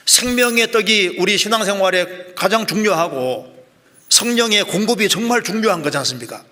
생명의 떡이 우리 신앙생활에 가장 중요하고 성령의 공급이 정말 중요한 거지 않습니까?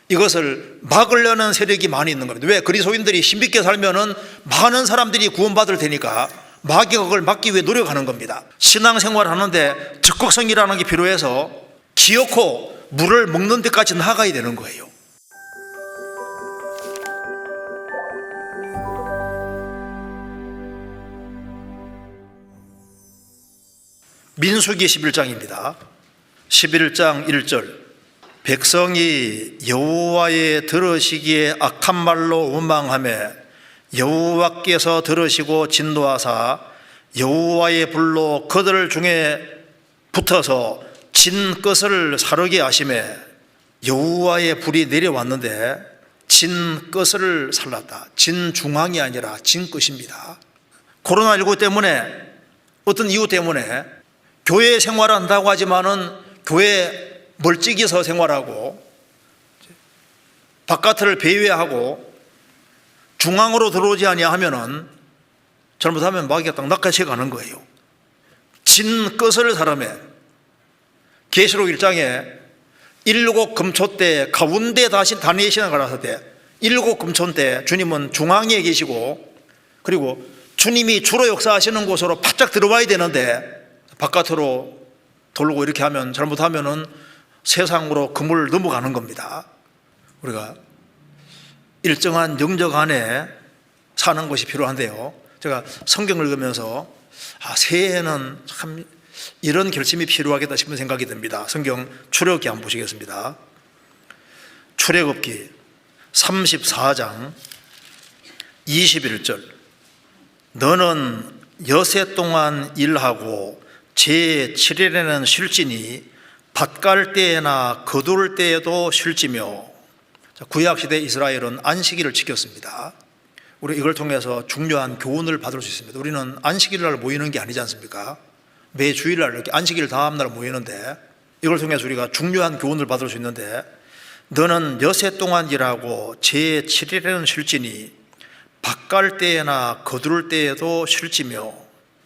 이것을 막으려는 세력이 많이 있는 겁니다. 왜? 그리스도인들이 힘있게 살면은 많은 사람들이 구원받을 테니까 마귀가 그걸 막기 위해 노력하는 겁니다. 신앙생활 하는데 적극성이라는 게 필요해서 기어코 물을 먹는 데까지 나가야 되는 거예요. 민수기 11장입니다. 11장 1절. 백성이 여호와의 들으시기에 악한 말로 원망하며 여호와께서 들으시고 진노하사 여호와의 불로 그들 중에 붙어서 진 끝을 사르게 하시매 여호와의 불이 내려왔는데 진 끝을 살랐다. 진 중앙이 아니라 진 끝입니다. 코로나19 때문에 어떤 이유 때문에 교회 생활을 한다고 하지만은 교회 멀찍이서 생활하고 바깥을 배회하고 중앙으로 들어오지 아니하면은 잘못하면 마귀가 딱 낚아채 가는 거예요. 진 끝을 사람에 계시록 1장에 일곱 금초 때 가운데 다시 다니시는 가라사 때 일곱 금초 때 주님은 중앙에 계시고 그리고 주님이 주로 역사하시는 곳으로 바짝 들어와야 되는데 바깥으로 돌고 이렇게 하면 잘못하면은 세상으로 그물 넘어가는 겁니다. 우리가 일정한 영적 안에 사는 것이 필요한데요. 제가 성경을 읽으면서 새해에는 참 이런 결심이 필요하겠다 싶은 생각이 듭니다. 성경 출애굽기 한번 보시겠습니다. 출애굽기 34장 21절. 너는 여세 동안 일하고 제7일에는 쉴지니 밭 갈 때나 거둘 때에도 쉴지며. 구약시대 이스라엘은 안식일을 지켰습니다. 우리 이걸 통해서 중요한 교훈을 받을 수 있습니다. 우리는 안식일날 모이는 게 아니지 않습니까? 매 주일날 이렇게 안식일 다음날 모이는데 이걸 통해서 우리가 중요한 교훈을 받을 수 있는데 너는 여세 동안 일하고 제7일에는 쉴지니 밭 갈 때나 거둘 때에도 쉴지며.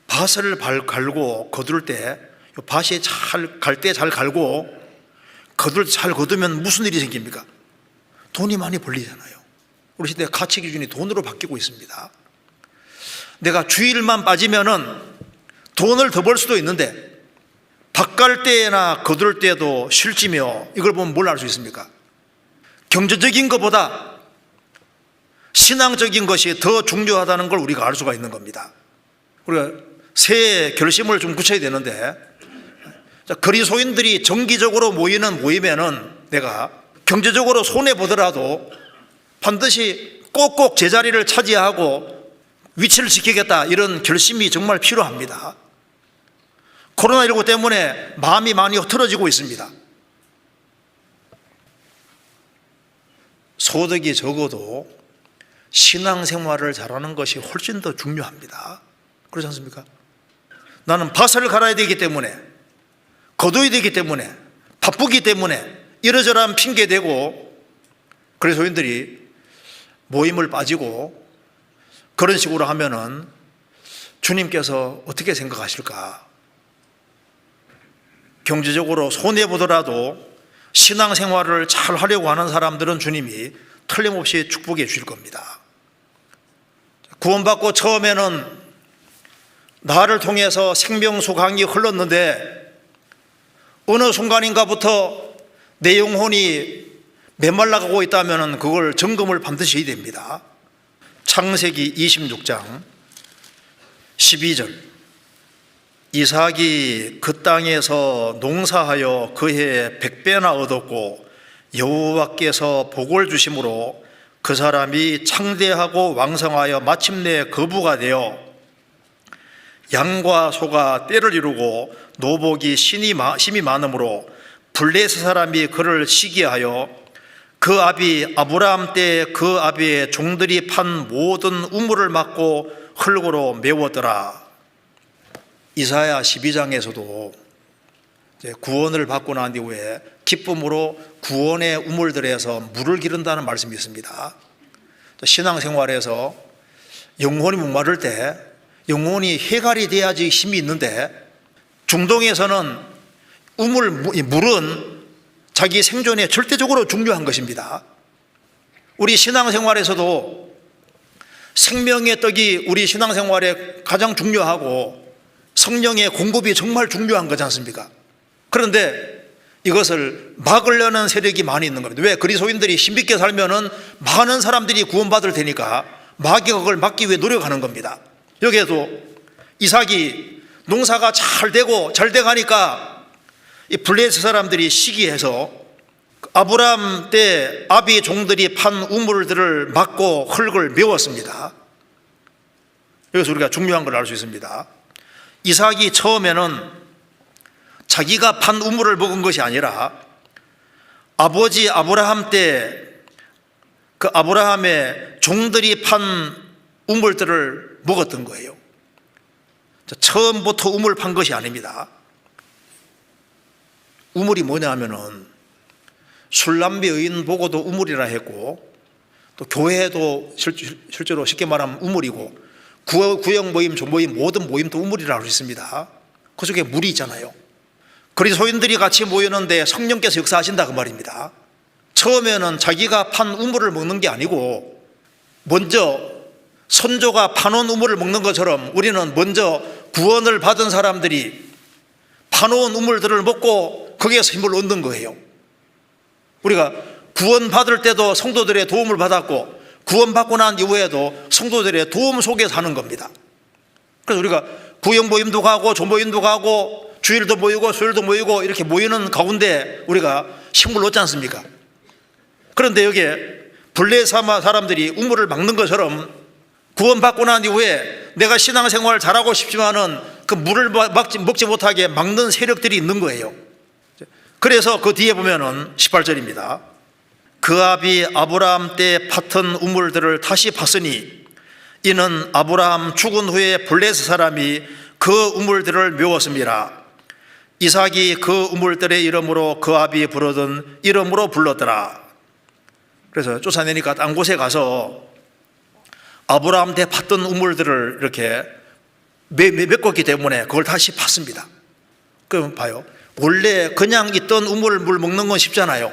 밭을 갈고 거둘 때 밭이 잘 갈 때 잘 갈고 거둘 때 잘 거두면 무슨 일이 생깁니까? 돈이 많이 벌리잖아요. 우리 시대 가치 기준이 돈으로 바뀌고 있습니다. 내가 주일만 빠지면은 돈을 더 벌 수도 있는데 밭 갈 때나 거둘 때도 쉴지며. 이걸 보면 뭘 알 수 있습니까? 경제적인 것보다 신앙적인 것이 더 중요하다는 걸 우리가 알 수가 있는 겁니다. 우리가 새해 결심을 좀 굳혀야 되는데 그리스도인들이 정기적으로 모이는 모임에는 내가 경제적으로 손해보더라도 반드시 꼭꼭 제자리를 차지하고 위치를 지키겠다, 이런 결심이 정말 필요합니다. 코로나19 때문에 마음이 많이 흐트러지고 있습니다. 소득이 적어도 신앙생활을 잘하는 것이 훨씬 더 중요합니다. 그렇지 않습니까? 나는 밭을 갈아야 되기 때문에, 거둬야 되기 때문에, 바쁘기 때문에 이러저러한 핑계 대고 그리스도인들이 모임을 빠지고 그런 식으로 하면은 주님께서 어떻게 생각하실까? 경제적으로 손해보더라도 신앙생활을 잘 하려고 하는 사람들은 주님이 틀림없이 축복해 주실 겁니다. 구원받고 처음에는 나를 통해서 생명수 강이 흘렀는데 어느 순간인가부터 내 영혼이 메말라가고 있다면 그걸 점검을 반드시 해야 됩니다. 창세기 26장 12절. 이삭이 그 땅에서 농사하여 그해 100배나 얻었고 여호와께서 복을 주심으로 그 사람이 창대하고 왕성하여 마침내 거부가 되어 양과 소가 떼를 이루고 노복이 심이 많으므로 블레셋 사람이 그를 시기하여 그 아비 아브라함 때 그 아비의 종들이 판 모든 우물을 막고 흙으로 메웠더라. 이사야 12장에서도 구원을 받고 난 이후에 기쁨으로 구원의 우물들에서 물을 기른다는 말씀이 있습니다. 신앙생활에서 영혼이 목마를 때 영혼이 해갈이 돼야지 힘이 있는데, 중동에서는 물은 자기 생존에 절대적으로 중요한 것입니다. 우리 신앙생활에서도 생명의 떡이 우리 신앙생활에 가장 중요하고 성령의 공급이 정말 중요한 거지 않습니까? 그런데 이것을 막으려는 세력이 많이 있는 겁니다. 왜? 그리스도인들이 힘있게 살면은 많은 사람들이 구원받을 테니까 마귀가 그걸 막기 위해 노력하는 겁니다. 여기에도 이삭이 농사가 잘 되고 잘 돼가니까 이 블레셋 사람들이 시기해서 아브라함 때 아비 종들이 판 우물들을 막고 흙을 메웠습니다. 여기서 우리가 중요한 걸 알 수 있습니다. 이삭이 처음에는 자기가 판 우물을 먹은 것이 아니라 아버지 아브라함 때 그 아브라함의 종들이 판 우물들을 먹었던 거예요. 처음부터 우물 판 것이 아닙니다. 우물이 뭐냐 하면은 술람비 의인 보고도 우물이라 했고, 또 교회도 실제로 쉽게 말하면 우물이고, 구역 모임, 조모임, 모든 모임도 우물이라 할 수 있습니다. 그 속에 물이 있잖아요. 그리스도인들이 같이 모였는데 성령께서 역사하신다 그 말입니다. 처음에는 자기가 판 우물을 먹는 게 아니고 먼저 선조가 파놓은 우물을 먹는 것처럼 우리는 먼저 구원을 받은 사람들이 파놓은 우물들을 먹고 거기에서 힘을 얻는 거예요. 우리가 구원받을 때도 성도들의 도움을 받았고 구원받고 난 이후에도 성도들의 도움 속에서 하는 겁니다. 그래서 우리가 구역 모임도 가고 조모임도 가고 주일도 모이고 수요일도 모이고 이렇게 모이는 가운데 우리가 힘을 얻지 않습니까? 그런데 여기에 블레셋 사람들이 우물을 막는 것처럼 구원받고 난 이후에 내가 신앙생활 잘하고 싶지만은 그 물을 먹지 못하게 막는 세력들이 있는 거예요. 그래서 그 뒤에 보면은 18절입니다. 그 아비 아브라함 때 팠던 우물들을 다시 팠으니 이는 아브라함 죽은 후에 블레셋 사람이 그 우물들을 메웠습니다. 이삭이 그 우물들의 이름으로 그 아비 부르던 이름으로 불렀더라. 그래서 쫓아내니까 딴 곳에 가서 아브라함 때 팠던 우물들을 이렇게 메꿨기 때문에 그걸 다시 팠습니다. 그럼 봐요. 원래 그냥 있던 우물물 먹는 건 쉽잖아요.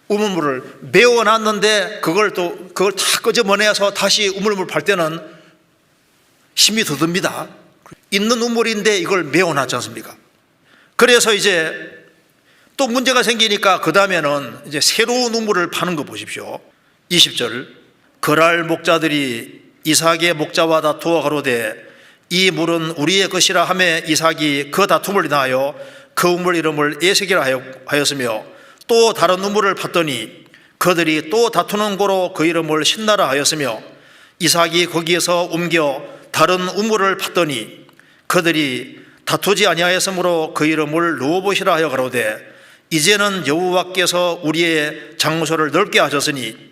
우물물을 메워놨는데 그걸 다 끄집어내서 다시 우물물 팔 때는 힘이 더 듭니다. 있는 우물인데 이걸 메워놨지 않습니까? 그래서 이제 또 문제가 생기니까 그 다음에는 이제 새로운 우물을 파는 거 보십시오. 20절. 거랄 목자들이 이삭의 목자와 다투어 가로되 이 물은 우리의 것이라 하매 이삭이 그 다툼을 인하여 그 우물 이름을 에색이라 하였으며 또 다른 우물을 팠더니 그들이 또 다투는 고로 그 이름을 신나라 하였으며 이삭이 거기에서 옮겨 다른 우물을 팠더니 그들이 다투지 아니하였으므로 그 이름을 르호봇이라 하여 가로되 이제는 여호와께서 우리의 장소를 넓게 하셨으니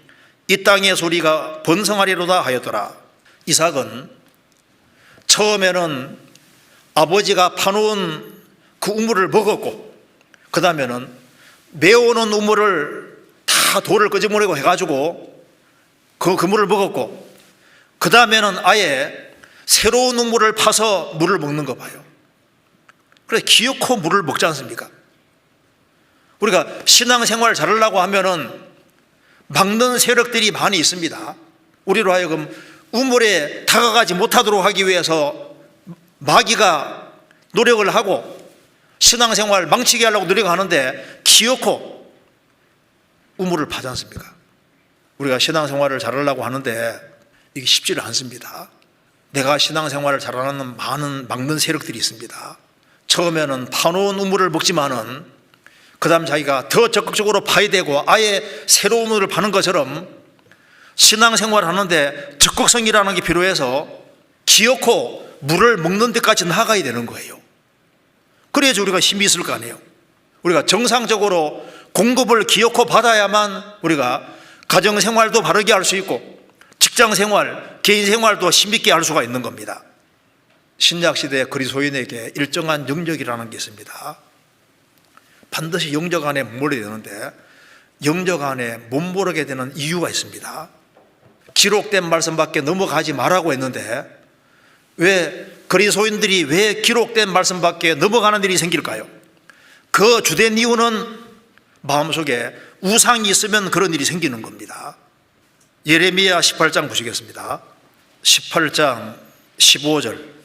이 땅의 소리가 번성하리로다 하였더라. 이삭은 처음에는 아버지가 파놓은 그 우물을 먹었고 그 다음에는 메워놓은 우물을 다 돌을 끄집어내고 해가지고 그 물을 먹었고 그 다음에는 아예 새로운 우물을 파서 물을 먹는 거 봐요. 그래서 기어코 물을 먹지 않습니까? 우리가 신앙생활 잘하려고 하면은 막는 세력들이 많이 있습니다. 우리로 하여금 우물에 다가가지 못하도록 하기 위해서 마귀가 노력을 하고 신앙생활 망치게 하려고 노력하는데 기어코 우물을 파지 않습니까? 우리가 신앙생활을 잘하려고 하는데 이게 쉽지를 않습니다. 내가 신앙생활을 잘하는 많은 막는 세력들이 있습니다. 처음에는 파놓은 우물을 먹지만은 그 다음 자기가 더 적극적으로 파야 되고 아예 새로운 우물을 파는 것처럼 신앙생활을 하는데 적극성이라는 게 필요해서 기어코 물을 먹는 데까지 나가야 되는 거예요. 그래야지 우리가 힘이 있을 거 아니에요. 우리가 정상적으로 공급을 기어코 받아야만 우리가 가정생활도 바르게 할 수 있고 직장생활, 개인생활도 힘있게 할 수가 있는 겁니다. 신약시대 그리스도인에게 일정한 영역이라는 게 있습니다. 반드시 영역 안에 머물러야 되는데 영역 안에 못 모르게 되는 이유가 있습니다. 기록된 말씀밖에 넘어가지 말라고 했는데 왜 그리스도인들이 왜 기록된 말씀밖에 넘어가는 일이 생길까요? 그 주된 이유는 마음속에 우상이 있으면 그런 일이 생기는 겁니다. 예레미야 18장 보시겠습니다. 18장 15절.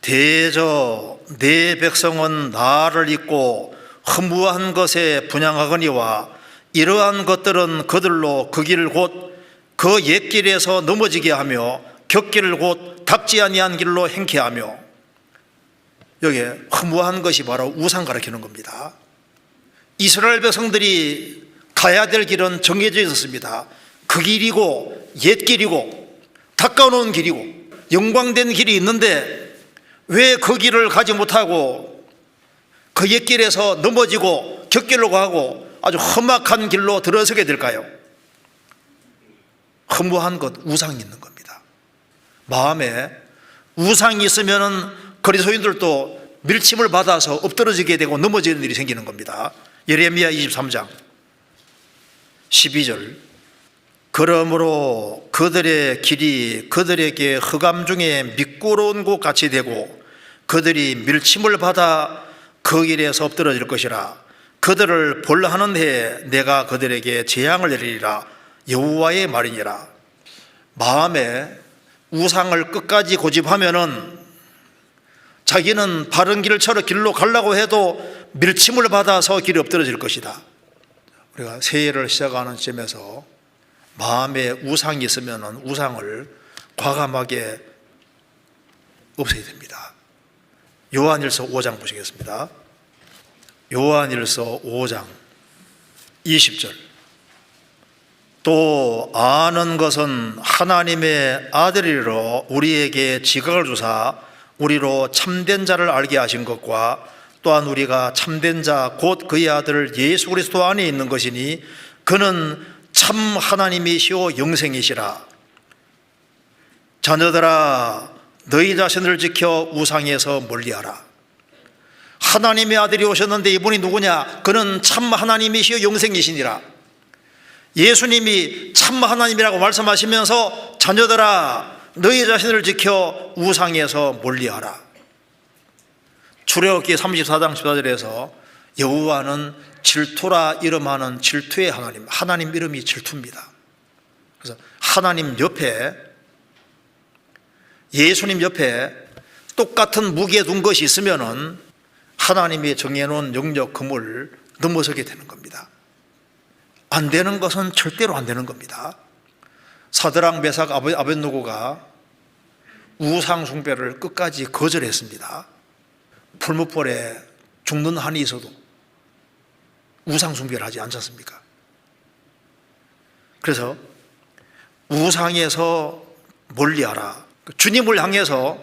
대저 내 백성은 나를 잊고 허무한 것에 분향하거니와 이러한 것들은 그들로 그 길 곧 그 옛길에서 넘어지게 하며 곁길을 곧 닦지 아니한 길로 행케 하며. 여기에 허무한 것이 바로 우상 가리키는 겁니다. 이스라엘 백성들이 가야 될 길은 정해져 있었습니다. 그 길이고 옛길이고 닦아놓은 길이고 영광된 길이 있는데 왜 그 길을 가지 못하고 그 옛길에서 넘어지고 곁길로 가고 아주 험악한 길로 들어서게 될까요? 허무한 것, 우상이 있는 겁니다. 마음에 우상이 있으면 그리스도인들도 밀침을 받아서 엎드러지게 되고 넘어지는 일이 생기는 겁니다. 예레미야 23장 12절. 그러므로 그들의 길이 그들에게 흑암 중에 미끄러운 곳 같이 되고 그들이 밀침을 받아 그 길에서 엎드러질 것이라. 그들을 벌하는 해에 내가 그들에게 재앙을 내리리라. 여호와의 말이니라. 마음에 우상을 끝까지 고집하면은 자기는 바른 길을 찾아 길로 가려고 해도 밀침을 받아서 길이 엎드러질 것이다. 우리가 새해를 시작하는 시점에서 마음에 우상이 있으면 우상을 과감하게 없애야 됩니다. 요한일서 5장 보시겠습니다. 요한일서 5장 20절. 또 아는 것은 하나님의 아들이로 우리에게 지각을 주사 우리로 참된 자를 알게 하신 것과 또한 우리가 참된 자 곧 그의 아들 예수 그리스도 안에 있는 것이니 그는 참 하나님이시오 영생이시라. 자녀들아 너희 자신을 지켜 우상에서 멀리하라. 하나님의 아들이 오셨는데 이분이 누구냐? 그는 참 하나님이시오 영생이시니라. 예수님이 참 하나님이라고 말씀하시면서 자녀들아 너희 자신을 지켜 우상에서 멀리하라. 출애굽기 34장 14절에서 여호와는 질투라 이름하는 질투의 하나님, 하나님 이름이 질투입니다. 그래서 하나님 옆에, 예수님 옆에 똑같은 무게 둔 것이 있으면은 하나님이 정해놓은 영역 금을 넘어서게 되는 겁니다. 안 되는 것은 절대로 안 되는 겁니다. 사드락 메삭 아벳노고가 우상 숭배를 끝까지 거절했습니다. 풀무불에 죽는 한이 있어도 우상 숭배를 하지 않지 않습니까? 그래서 우상에서 멀리하라. 주님을 향해서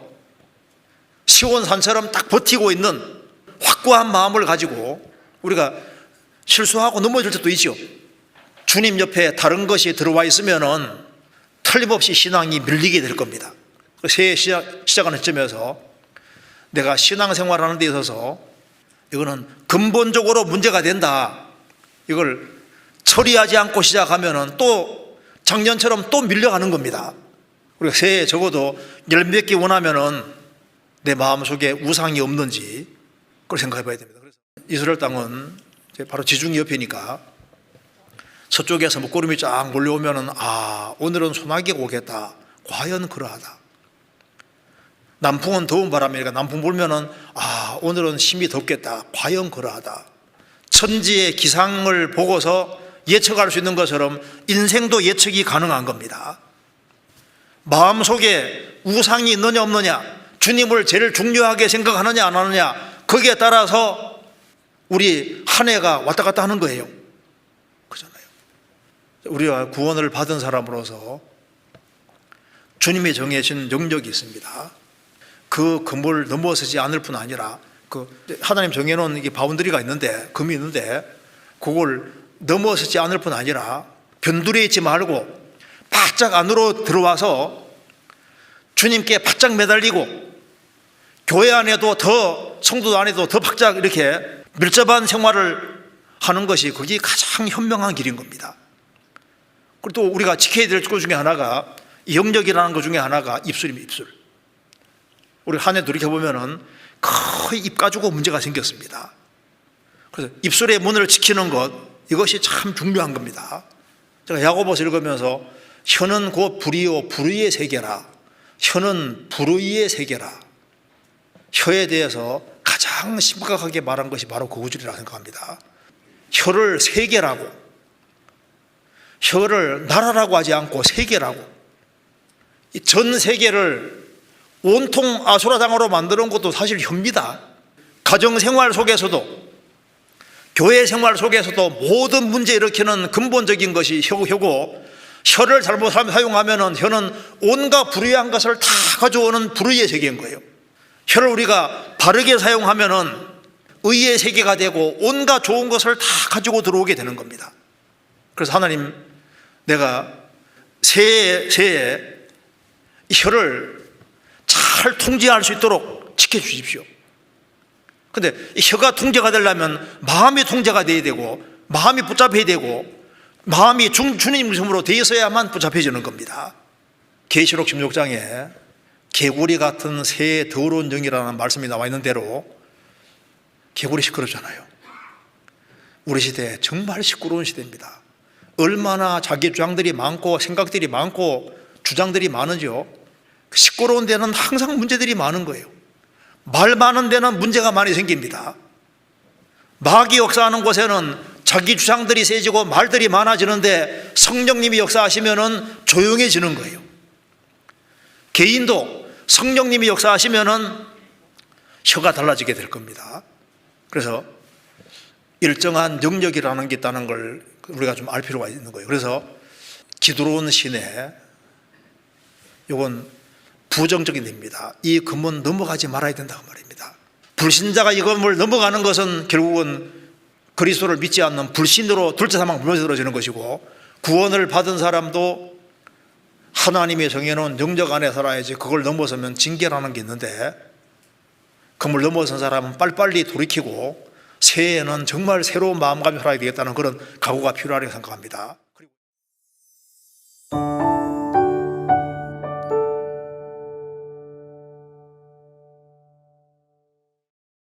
시온산처럼 딱 버티고 있는 확고한 마음을 가지고 우리가 실수하고 넘어질 때도 있죠. 주님 옆에 다른 것이 들어와 있으면은 틀림없이 신앙이 밀리게 될 겁니다. 새해 시작하는 시점에서 내가 신앙생활하는 데 있어서 이거는 근본적으로 문제가 된다. 이걸 처리하지 않고 시작하면은 또 작년처럼 또 밀려가는 겁니다. 우리가 새해에 적어도 열 몇 개 원하면은 내 마음속에 우상이 없는지 그걸 생각해 봐야 됩니다. 그래서 이스라엘 땅은 바로 지중해 옆이니까 서쪽에서 먹구름이 쫙 몰려오면은 오늘은 소나기가 오겠다. 과연 그러하다. 남풍은 더운 바람이니까 남풍 불면은 오늘은 심히 덥겠다. 과연 그러하다. 천지의 기상을 보고서 예측할 수 있는 것처럼 인생도 예측이 가능한 겁니다. 마음속에 우상이 있느냐 없느냐, 주님을 제일 중요하게 생각하느냐 안 하느냐, 거기에 따라서 우리 한 해가 왔다 갔다 하는 거예요. 그렇잖아요. 우리가 구원을 받은 사람으로서 주님이 정해진 영역이 있습니다. 그 금을 넘어서지 않을 뿐 아니라 하나님 정해놓은 이게 바운더리가 있는데, 금이 있는데 그걸 넘어서지 않을 뿐 아니라 변두리에 있지 말고 바짝 안으로 들어와서 주님께 바짝 매달리고 교회 안에도 더, 성도 안에도 더 바짝 이렇게 밀접한 생활을 하는 것이 그게 가장 현명한 길인 겁니다. 그리고 또 우리가 지켜야 될 것 중에 하나가, 이 영역이라는 것 중에 하나가 입술입니다. 입술. 우리 한 해 돌이켜보면은 거의 입 가지고 문제가 생겼습니다. 그래서 입술의 문을 지키는 것, 이것이 참 중요한 겁니다. 제가 야고보서 읽으면서 혀는 곧 불의요 불의의 세계라, 혀는 불의의 세계라, 혀에 대해서 가장 심각하게 말한 것이 바로 그 구절이라고 생각합니다. 혀를 세계라고, 혀를 나라라고 하지 않고 세계라고, 전 세계를 온통 아수라장으로 만드는 것도 사실 혀입니다. 가정생활 속에서도, 교회 생활 속에서도 모든 문제 일으키는 근본적인 것이 혀고, 혀를 잘못 사용하면 혀는 온갖 불의한 것을 다 가져오는 불의의 세계인 거예요. 혀를 우리가 바르게 사용하면 의의 세계가 되고 온갖 좋은 것을 다 가지고 들어오게 되는 겁니다. 그래서 하나님, 내가 새해에 혀를 잘 통제할 수 있도록 지켜주십시오. 근데 이 혀가 통제가 되려면 마음이 통제가 돼야 되고, 마음이 붙잡혀야 되고, 마음이 주님 이름으로 되어 있어야만 붙잡혀지는 겁니다. 계시록 16장에 개구리 같은 새의 더러운 영이라는 말씀이 나와 있는 대로 개구리 시끄럽잖아요. 우리 시대 정말 시끄러운 시대입니다. 얼마나 자기 주장들이 많고 생각들이 많고 주장들이 많으죠. 시끄러운 데는 항상 문제들이 많은 거예요. 말 많은 데는 문제가 많이 생깁니다. 마귀 역사하는 곳에는 자기 주장들이 세지고 말들이 많아지는데 성령님이 역사하시면은 조용해지는 거예요. 개인도 성령님이 역사하시면은 혀가 달라지게 될 겁니다. 그래서 일정한 영역이라는 게 있다는 걸 우리가 좀 알 필요가 있는 거예요. 그래서 기드론 시내, 이건 부정적인 데입니다. 이 금은 넘어가지 말아야 된다고 말입니다. 불신자가 이 금을 넘어가는 것은 결국은 그리스도를 믿지 않는 불신으로 둘째 사망 무너져지는 것이고, 구원을 받은 사람도 하나님이 정해놓은 영역 안에 살아야지 그걸 넘어서면 징계라는 게 있는데, 금을 넘어선 사람은 빨리빨리 돌이키고 새해에는 정말 새로운 마음가짐을 살아야 되겠다는 그런 각오가 필요하다고 생각합니다.